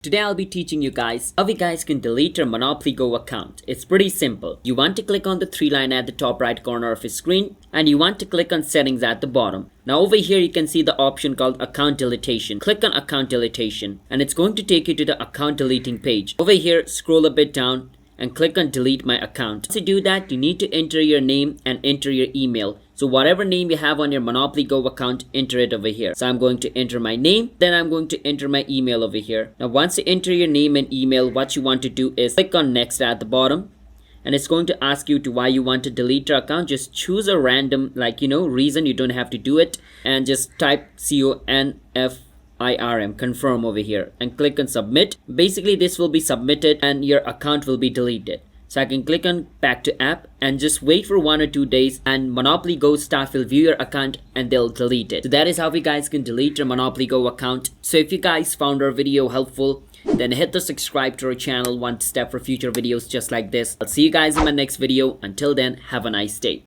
Today I'll be teaching you guys how you guys can delete your Monopoly Go account. It's pretty simple. You want to click on the three line at the top right corner of your screen and you want to click on settings at the bottom. Now over here you can see the option called account deletion. Click on account deletion and it's going to take you to the account deleting page. Over here scroll a bit down and click on delete my account. To do that you need to enter your name and enter your email. So whatever name you have on your Monopoly Go account, enter it over here. So I'm going to enter my name, then I'm going to enter my email over here. Now once you enter your name and email, what you want to do is click on next at the bottom. And it's going to ask you to why you want to delete your account. Just choose a random reason. You don't have to do it. And just type CONFIRM, confirm over here. And click on submit. Basically this will be submitted and your account will be deleted. So I can click on back to app and just wait for 1 or 2 days and Monopoly Go staff will view your account and they'll delete it. So that is how you guys can delete your Monopoly Go account. So if you guys found our video helpful, then hit the subscribe to our channel one step for future videos just like this. I'll see you guys in my next video. Until then, have a nice day.